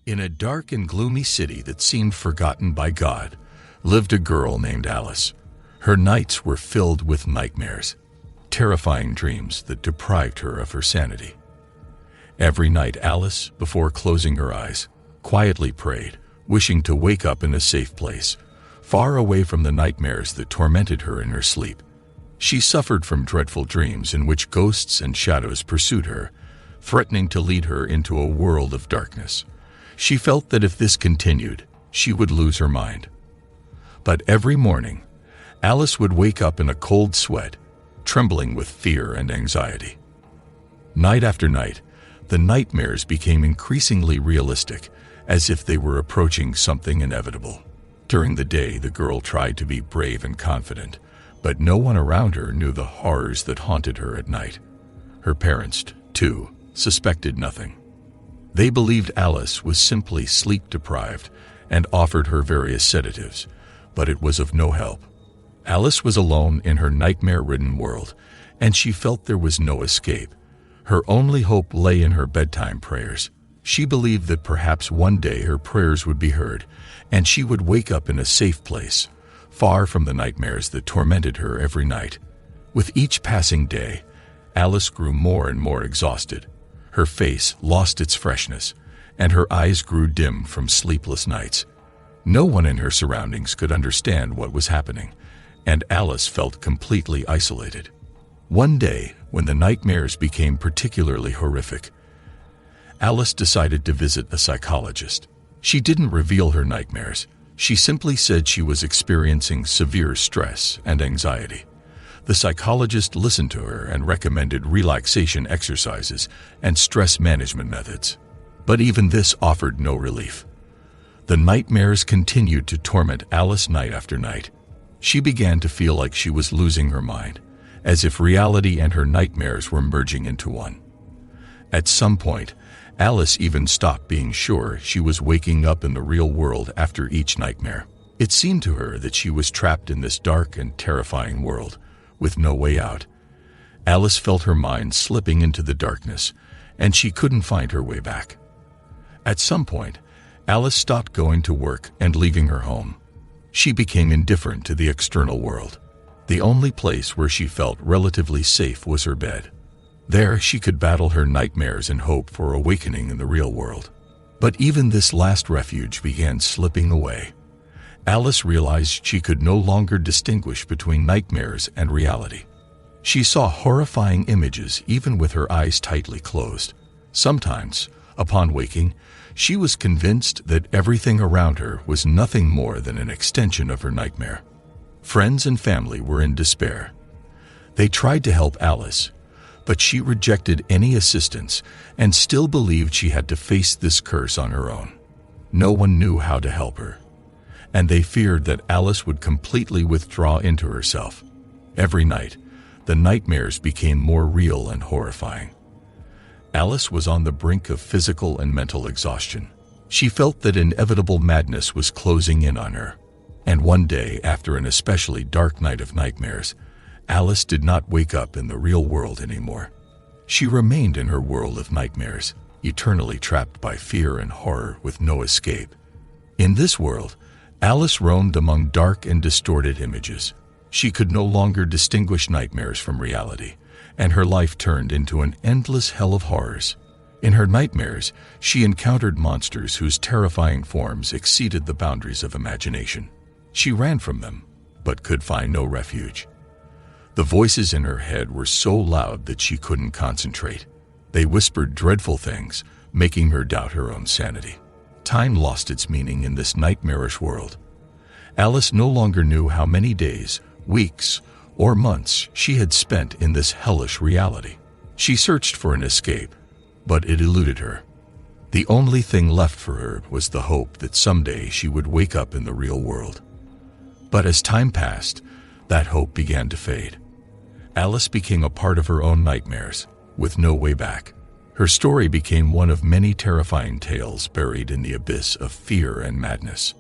In a dark and gloomy city that seemed forgotten by God, lived a girl named Alice. Her nights were filled with nightmares, terrifying dreams that deprived her of her sanity. Every night Alice, before closing her eyes, quietly prayed, wishing to wake up in a safe place, far away from the nightmares that tormented her in her sleep. She suffered from dreadful dreams in which ghosts and shadows pursued her, threatening to lead her into a world of darkness. She felt that if this continued, she would lose her mind. But every morning, Alice would wake up in a cold sweat, trembling with fear and anxiety. Night after night, the nightmares became increasingly realistic, as if they were approaching something inevitable. During the day, the girl tried to be brave and confident, but no one around her knew the horrors that haunted her at night. Her parents, too, suspected nothing. They believed Alice was simply sleep-deprived and offered her various sedatives, but it was of no help. Alice was alone in her nightmare-ridden world, and she felt there was no escape. Her only hope lay in her bedtime prayers. She believed that perhaps one day her prayers would be heard, and she would wake up in a safe place, far from the nightmares that tormented her every night. With each passing day, Alice grew more and more exhausted. Her face lost its freshness, and her eyes grew dim from sleepless nights. No one in her surroundings could understand what was happening, and Alice felt completely isolated. One day, when the nightmares became particularly horrific, Alice decided to visit a psychologist. She didn't reveal her nightmares. She simply said she was experiencing severe stress and anxiety. The psychologist listened to her and recommended relaxation exercises and stress management methods. But even this offered no relief. The nightmares continued to torment Alice night after night. She began to feel like she was losing her mind, as if reality and her nightmares were merging into one. At some point, Alice even stopped being sure she was waking up in the real world after each nightmare. It seemed to her that she was trapped in this dark and terrifying world, with no way out. Alice felt her mind slipping into the darkness, and she couldn't find her way back. At some point, Alice stopped going to work and leaving her home. She became indifferent to the external world. The only place where she felt relatively safe was her bed. There she could battle her nightmares and hope for awakening in the real world. But even this last refuge began slipping away. Alice realized she could no longer distinguish between nightmares and reality. She saw horrifying images even with her eyes tightly closed. Sometimes, upon waking, she was convinced that everything around her was nothing more than an extension of her nightmare. Friends and family were in despair. They tried to help Alice, but she rejected any assistance and still believed she had to face this curse on her own. No one knew how to help her, and they feared that Alice would completely withdraw into herself. Every night, the nightmares became more real and horrifying. Alice was on the brink of physical and mental exhaustion. She felt that inevitable madness was closing in on her. And one day, after an especially dark night of nightmares, Alice did not wake up in the real world anymore. She remained in her world of nightmares, eternally trapped by fear and horror with no escape. In this world, Alice roamed among dark and distorted images. She could no longer distinguish nightmares from reality, and her life turned into an endless hell of horrors. In her nightmares, she encountered monsters whose terrifying forms exceeded the boundaries of imagination. She ran from them, but could find no refuge. The voices in her head were so loud that she couldn't concentrate. They whispered dreadful things, making her doubt her own sanity. Time lost its meaning in this nightmarish world. Alice no longer knew how many days, weeks, or months she had spent in this hellish reality. She searched for an escape, but it eluded her. The only thing left for her was the hope that someday she would wake up in the real world. But as time passed, that hope began to fade. Alice became a part of her own nightmares, with no way back. Her story became one of many terrifying tales buried in the abyss of fear and madness.